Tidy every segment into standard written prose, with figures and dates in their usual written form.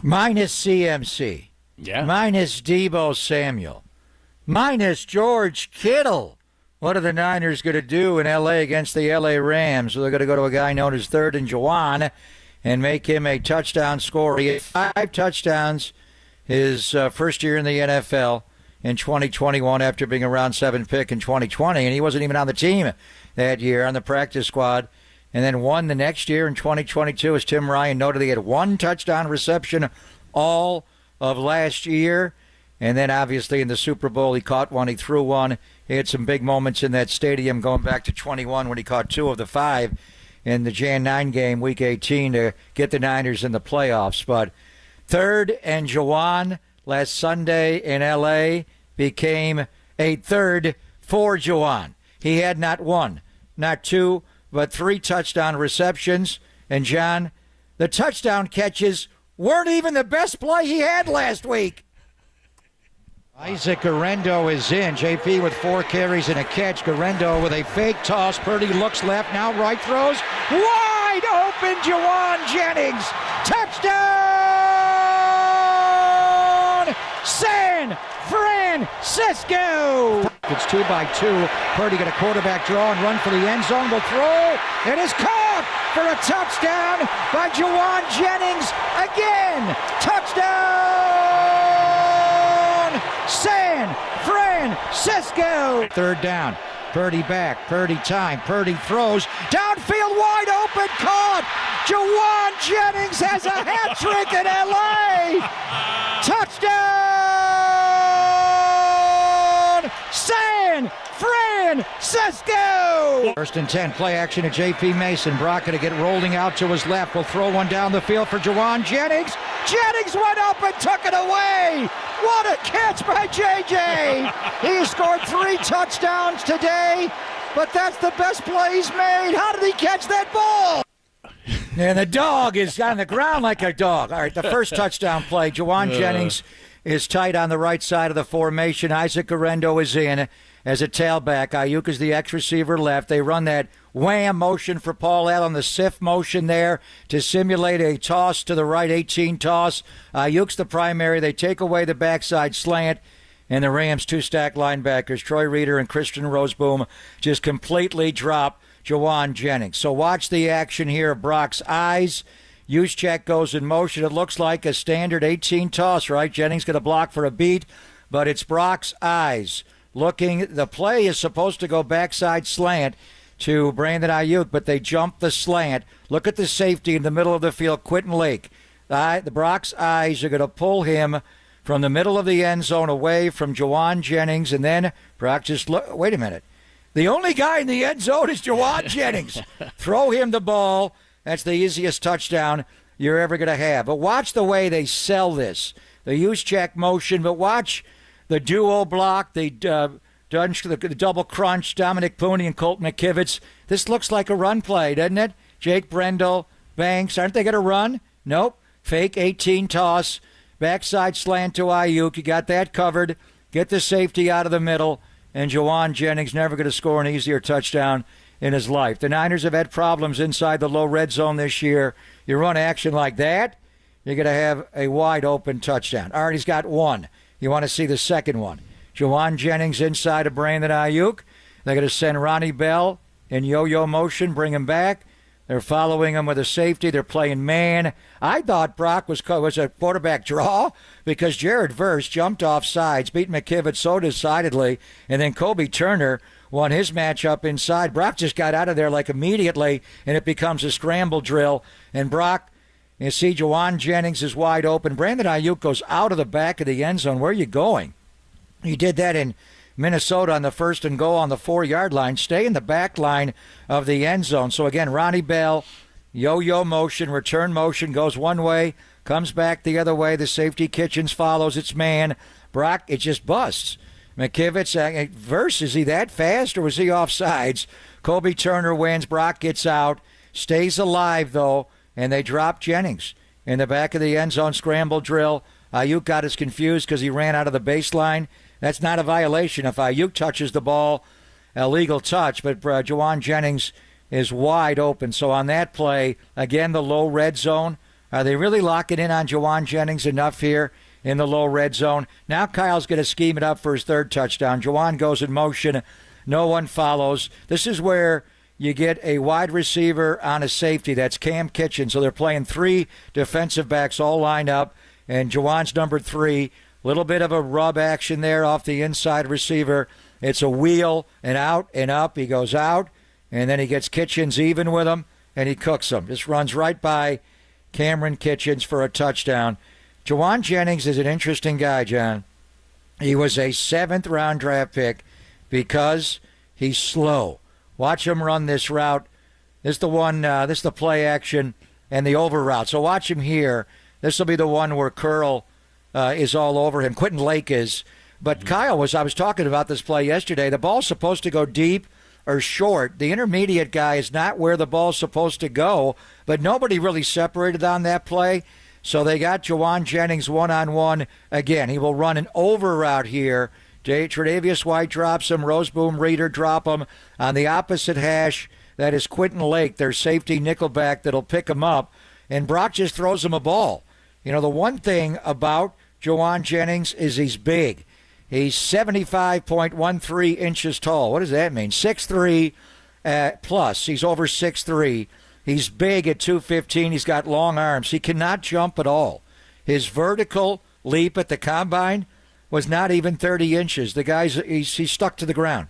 Minus CMC. Yeah. Minus Deebo Samuel. Minus George Kittle. What are the Niners going to do in L.A. against the L.A. Rams? They're going to go to a guy known as Third and Jauan and make him a touchdown scorer. He had 5 touchdowns his first year in the NFL in 2021 after being a round 7 pick in 2020, and he wasn't even on the team that year on the practice squad. And then 1 the next year in 2022, as Tim Ryan noted, he had 1 touchdown reception all of last year. And then obviously in the Super Bowl, he caught 1, he threw 1. He had some big moments in that stadium going back to 21 when he caught 2 of the 5 in the Jan 9 game, Week 18, to get the Niners in the playoffs. But Third and Jauan last Sunday in L.A. became a third for Jauan. He had not 1, not 2, but 3 touchdown receptions. And, John, the touchdown catches weren't even the best play he had last week. Isaac Guerrero is in. JP with 4 carries and a catch. Guerrero with a fake toss. Purdy looks left, now right, throws. Wide open, Jauan Jennings. Touchdown! San Francisco! It's 2 by 2. Purdy got a quarterback draw and run for the end zone. Will throw. It is caught for a touchdown by Jauan Jennings. Again, touchdown! San Francisco! 3rd down. Purdy back. Purdy time. Purdy throws. Downfield wide open. Caught. Jauan Jennings has a hat trick in L.A. Touchdown! San Francisco! 1st and 10. Play action to J.P. Mason. Brock going to get rolling out to his left. Will throw one down the field for Jauan Jennings. Jennings went up and took it away. What a catch by J.J. He scored 3 touchdowns today, but that's the best play he's made. How did he catch that ball? And the dog is on the ground like a dog. All right, the first touchdown play. Jauan Jennings is tight on the right side of the formation. Isaac Guerrero is in as a tailback. Ayuk is the X-receiver left. They run that wham motion for Paul Allen, the SIF motion there to simulate a toss to the right, 18 toss. Ayuk's the primary. They take away the backside slant, and the Rams' 2 stack linebackers, Troy Reeder and Christian Roseboom, just completely drop Jauan Jennings. So watch the action here of Brock's eyes. Juszczyk goes in motion. It looks like a standard 18 toss, right? Jennings going to block for a beat, but it's Brock's eyes looking. The play is supposed to go backside slant to Brandon Ayuk, but they jump the slant. Look at the safety in the middle of the field, Quentin Lake. The Brock's eyes are going to pull him from the middle of the end zone away from Jauan Jennings, and then Brock just look. Wait a minute. The only guy in the end zone is Jauan Jennings. Throw him the ball. That's the easiest touchdown you're ever going to have. But watch the way they sell this. The Juszczyk motion, but watch the duo block, the double crunch, Dominic Pooney and Colt McKivitz. This looks like a run play, doesn't it? Jake Brendel, Banks, aren't they going to run? Nope. Fake 18 toss, backside slant to Ayuk. You got that covered. Get the safety out of the middle, and Jauan Jennings never going to score an easier touchdown in his life. The Niners have had problems inside the low red zone this year. You run action like that, you're going to have a wide open touchdown. All right, he's got 1. You want to see the second one. Jauan Jennings inside of Brandon Ayuk. They're going to send Ronnie Bell in yo-yo motion, bring him back. They're following him with a safety. They're playing man. I thought Brock was a quarterback draw because Jared Verse jumped off sides, beat McKivitz so decidedly, and then Kobe Turner won his matchup inside. Brock just got out of there like immediately, and it becomes a scramble drill. And Brock, you see Jauan Jennings is wide open. Brandon Ayuk goes out of the back of the end zone. Where are you going? He did that in Minnesota on the 1st and goal on the 4-yard line. Stay in the back line of the end zone. So again, Ronnie Bell, yo-yo motion, return motion, goes one way, comes back the other way. The safety Kitchens follows. It's man. Brock, it just busts. McKivitz, Verse, is he that fast or was he off sides? Kobe Turner wins. Brock gets out. Stays alive, though, and they drop Jennings in the back of the end zone scramble drill. Ayuk got us confused because he ran out of the baseline. That's not a violation. If Ayuk touches the ball, a legal touch, but Jauan Jennings is wide open. So on that play, again, the low red zone, Are they really locking in on Jauan Jennings enough here in the low red zone? Now Kyle's going to scheme it up for his third touchdown. Jauan goes in motion. No one follows. This is where you get a wide receiver on a safety. That's Cam Kitchen. So they're playing 3 defensive backs all lined up, and Jauan's number 3. Little bit of a rub action there off the inside receiver. It's a wheel and out and up. He goes out, and then he gets Kitchens even with him, and he cooks him. Just runs right by Cameron Kitchens for a touchdown. Jauan Jennings is an interesting guy, John. He was a 7th-round draft pick because he's slow. Watch him run this route. This is the one. This is the play action and the over route. So watch him here. This will be the one where Curl is all over him. Quentin Lake is. But Kyle, I was talking about this play yesterday. The ball's supposed to go deep or short. The intermediate guy is not where the ball's supposed to go, but nobody really separated on that play. So they got Jauan Jennings one-on-one again. He will run an over route here. Tre'Davious White drops him. Roseboom Reader drop him. On the opposite hash, that is Quentin Lake, their safety nickelback that'll pick him up. And Brock just throws him a ball. You know, the one thing about Jauan Jennings is he's big. He's 75.13 inches tall. What does that mean? 6'3" plus. He's over 6'3". He's big at 215. He's got long arms. He cannot jump at all. His vertical leap at the combine was not even 30 inches. The guy's he's stuck to the ground.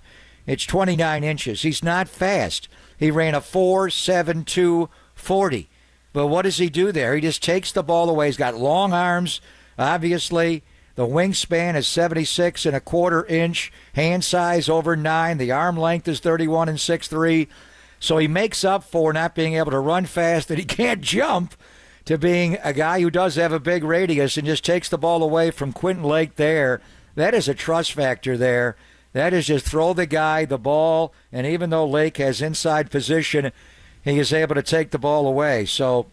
It's 29 inches. He's not fast. He ran a 4.72 40. But what does he do there? He just takes the ball away. He's got long arms, obviously. The wingspan is 76.25 inch. Hand size over 9. The arm length is 31 and 6'3". So he makes up for not being able to run fast and he can't jump to being a guy who does have a big radius and just takes the ball away from Quentin Lake there. That is a trust factor there. That is just throw the guy the ball, and even though Lake has inside position, he is able to take the ball away. So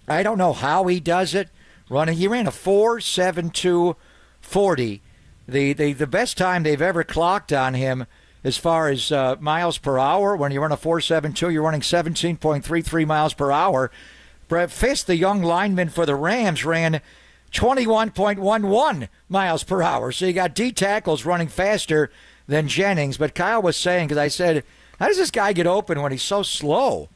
I don't know how he does it. He ran a 4.72 40. The best time they've ever clocked on him as far as miles per hour, when you run a 4.72, you're running 17.33 miles per hour. Brett Fisk, the young lineman for the Rams, ran 21.11 miles per hour. So you got D tackles running faster than Jennings. But Kyle was saying, because I said, how does this guy get open when he's so slow?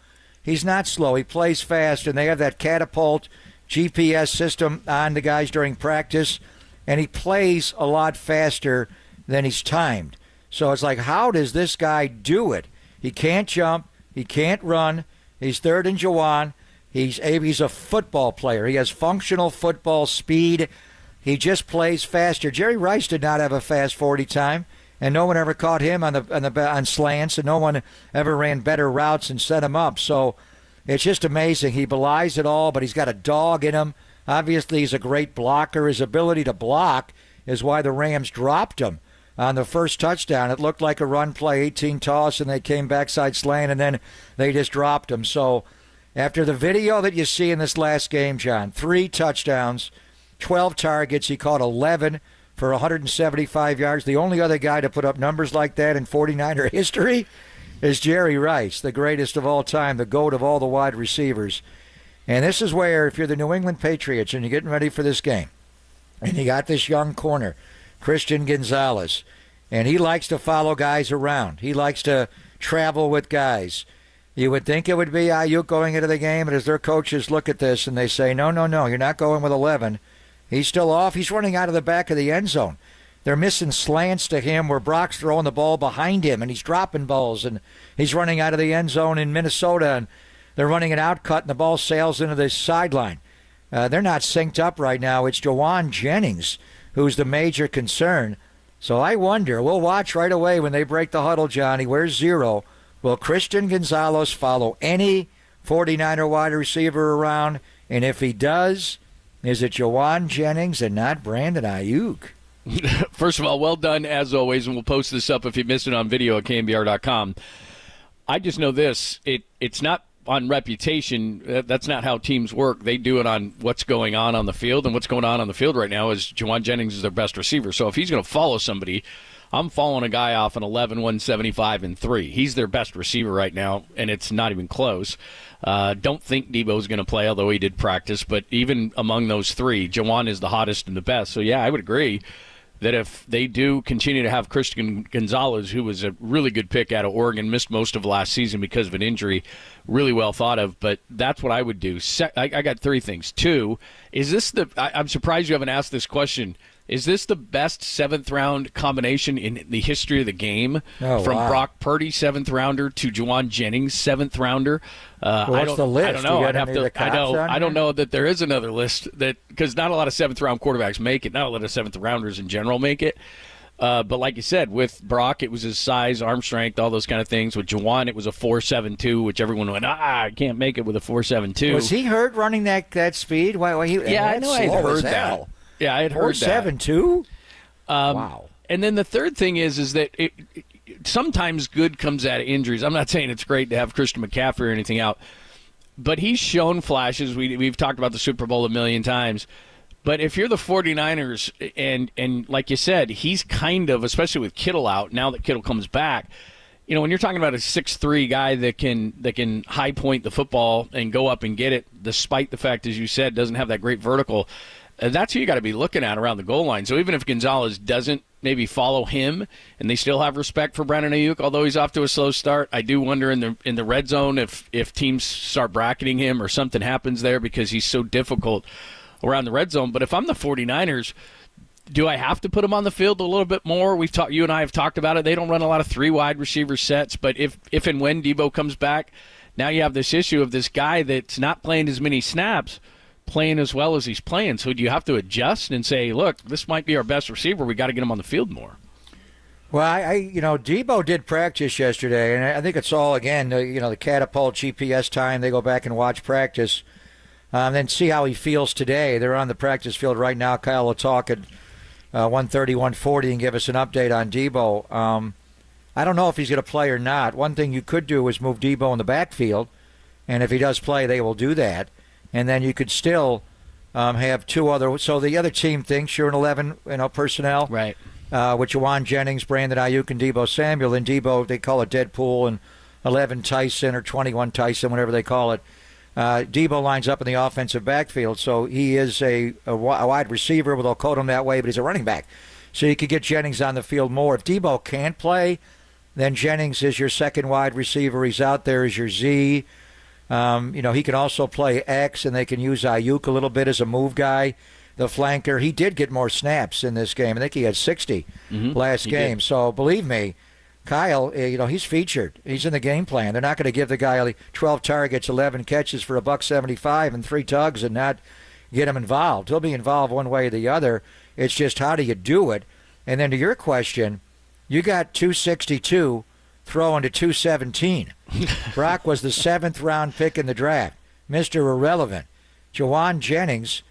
He's not slow. He plays fast, and they have that catapult GPS system on the guys during practice, and he plays a lot faster than he's timed. So it's like, how does this guy do it? He can't jump. He can't run. He's third in Jauan. He's a football player. He has functional football speed. He just plays faster. Jerry Rice did not have a fast 40 time, and no one ever caught him on slants, and no one ever ran better routes and set him up. So it's just amazing. He belies it all, but he's got a dog in him. Obviously, he's a great blocker. His ability to block is why the Rams dropped him on the first touchdown. It looked like a run play, 18 toss, and they came backside slant, and then they just dropped him. So after the video that you see in this last game, John, 3 touchdowns, 12 targets. He caught 11 for 175 yards. The only other guy to put up numbers like that in 49er history is Jerry Rice, the greatest of all time, the GOAT of all the wide receivers. And this is where, if you're the New England Patriots and you're getting ready for this game, and you got this young corner, Christian Gonzalez, and he likes to follow guys around. He likes to travel with guys. You would think it would be Ayuk going into the game, and as their coaches look at this and they say, no, you're not going with 11. He's still off. He's running out of the back of the end zone. They're missing slants to him where Brock's throwing the ball behind him, and he's dropping balls, and he's running out of the end zone in Minnesota, and they're running an outcut, and the ball sails into the sideline. They're not synced up right now. It's Jauan Jennings who's the major concern. So I wonder, we'll watch right away when they break the huddle, Johnny. Where's 0? Will Christian Gonzalez follow any 49er wide receiver around? And if he does, is it Jauan Jennings and not Brandon Ayuk? First of all, well done, as always, and we'll post this up if you missed it on video at KNBR.com. I just know this. It's not on reputation. That's not how teams work. They do it on what's going on the field, and what's going on the field right now is Jauan Jennings is their best receiver. So if he's going to follow somebody, I'm following a guy off an 11, 175, and 3. He's their best receiver right now, and it's not even close. Don't think Debo's going to play, although he did practice. But even among those 3, Jauan is the hottest and the best. So, yeah, I would agree that if they do continue to have Christian Gonzalez, who was a really good pick out of Oregon, missed most of last season because of an injury, really well thought of, but that's what I would do. I got 3 things. 2, is this I'm surprised you haven't asked this question. Is this the best 7th-round combination in the history of the game? From Brock Purdy, 7th-rounder, to Jauan Jennings, 7th-rounder? What's the list? I don't know. I don't know that there is another list, because not a lot of 7th-round quarterbacks make it. Not a lot of 7th-rounders in general make it. But like you said, with Brock, it was his size, arm strength, all those kind of things. With Jauan, it was a 4.72, which everyone went, I can't make it with a 4.72. Was he hurt running that speed? Why I know I had heard that. Yeah, I had heard that. 4.72? Wow. And then the third thing is that sometimes good comes out of injuries. I'm not saying it's great to have Christian McCaffrey or anything out, but he's shown flashes. We've talked about the Super Bowl a million times. But if you're the 49ers, and like you said, he's kind of, especially with Kittle out, now that Kittle comes back, when you're talking about a 6'3" guy that can high point the football and go up and get it, despite the fact, as you said, doesn't have that great vertical, that's who you got to be looking at around the goal line. So even if Gonzalez doesn't maybe follow him, and they still have respect for Brandon Ayuk, although he's off to a slow start, I do wonder in the red zone if teams start bracketing him or something happens there, because he's so difficult around the red zone. But if I'm the 49ers, do I have to put him on the field a little bit more? You and I have talked about it. They don't run a lot of 3 wide receiver sets, but if and when Debo comes back, now you have this issue of this guy that's not playing as many snaps, playing as well as he's playing. So do you have to adjust and say, look, this might be our best receiver, we got to get him on the field more? Well, Debo did practice yesterday, and I think it's all, again, the catapult GPS time. They go back and watch practice, then see how he feels today. They're on the practice field right now. Kyle will talk at 1:30, 1:40 and give us an update on Debo. I don't know if he's going to play or not. One thing you could do is move Debo in the backfield, and if he does play, they will do that. And then you could still have 2 other. So the other team thinks you're an 11, personnel, right? With Jauan Jennings, Brandon Ayuk, and Debo Samuel. And Debo, they call it Deadpool, and 11 Tyson or 21 Tyson, whatever they call it. Debo lines up in the offensive backfield, so he is a wide receiver. Well, they'll code him that way, but he's a running back. So you could get Jennings on the field more. If Debo can't play, then Jennings is your second wide receiver. He's out there as your Z. He can also play X, and they can use Ayuk a little bit as a move guy, the flanker. He did get more snaps in this game. I think he had 60 last game. So believe me, Kyle, he's featured. He's in the game plan. They're not going to give the guy 12 targets, 11 catches for $175 and 3 tugs and not get him involved. He'll be involved one way or the other. It's just how do you do it? And then to your question, you got 262 throwing to 217. Brock was the 7th-round pick in the draft, Mr. Irrelevant. Jauan Jennings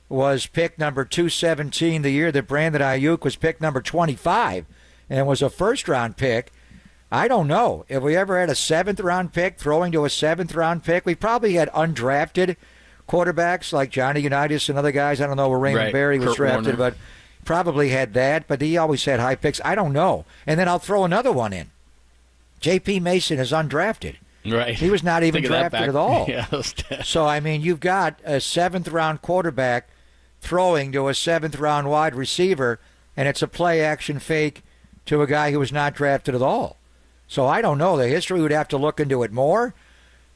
was pick number 217 the year that Brandon Ayuk was pick number 25 and was a first-round pick. I don't know. If we ever had a 7th-round pick throwing to a 7th-round pick, we probably had undrafted quarterbacks like Johnny Unitas and other guys. I don't know where Raymond Berry was drafted, but probably had that. But he always had high picks. I don't know. And then I'll throw another one in. J.P. Mason is undrafted. Right. He was not even drafted at all. Yeah, so, you've got a 7th-round quarterback throwing to a 7th-round wide receiver, and it's a play-action fake to a guy who was not drafted at all. So I don't know. The history would have to look into it more.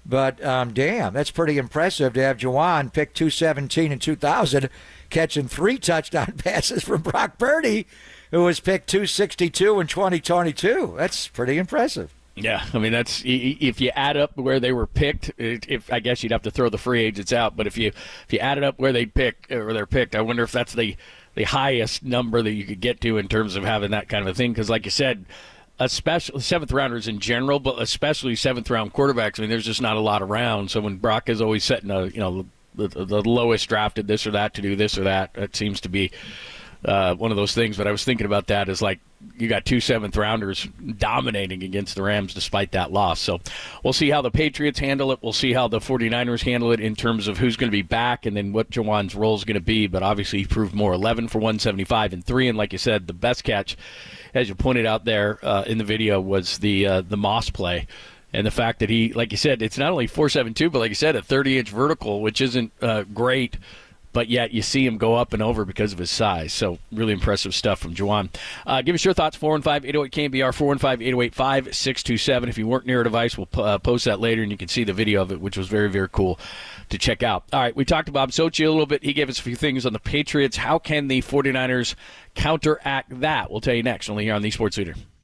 But, damn, that's pretty impressive to have Jauan pick 217 in 2000, catching 3 touchdown passes from Brock Purdy, who was picked 262 in 2022. That's pretty impressive. Yeah, that's if you add up where they were picked. If I guess you'd have to throw the free agents out, but if you add it up where they're picked, I wonder if that's the highest number that you could get to in terms of having that kind of a thing. Because, like you said, especially 7th-rounders in general, but especially 7th-round quarterbacks. There's just not a lot around. So when Brock is always setting the lowest drafted this or that to do this or that, that seems to be one of those things. But I was thinking about that as like you got 2 7th-rounders dominating against the Rams despite that loss. So we'll see how the Patriots handle it. We'll see how the 49ers handle it in terms of who's going to be back and then what Jauan's role is going to be. But obviously he proved more, 11 for 175 and 3. And like you said, the best catch, as you pointed out there in the video, was the Moss play. And the fact that he, like you said, it's not only 4.72, but like you said, a 30-inch vertical, which isn't great, but yet you see him go up and over because of his size. So really impressive stuff from Jauan. Give us your thoughts, 415-808-KNBR, 415-808-5627. If you weren't near a device, we'll post that later, and you can see the video of it, which was very, very cool to check out. All right, we talked to Bob Sochi a little bit. He gave us a few things on the Patriots. How can the 49ers counteract that? We'll tell you next, only here on the Sports Leader.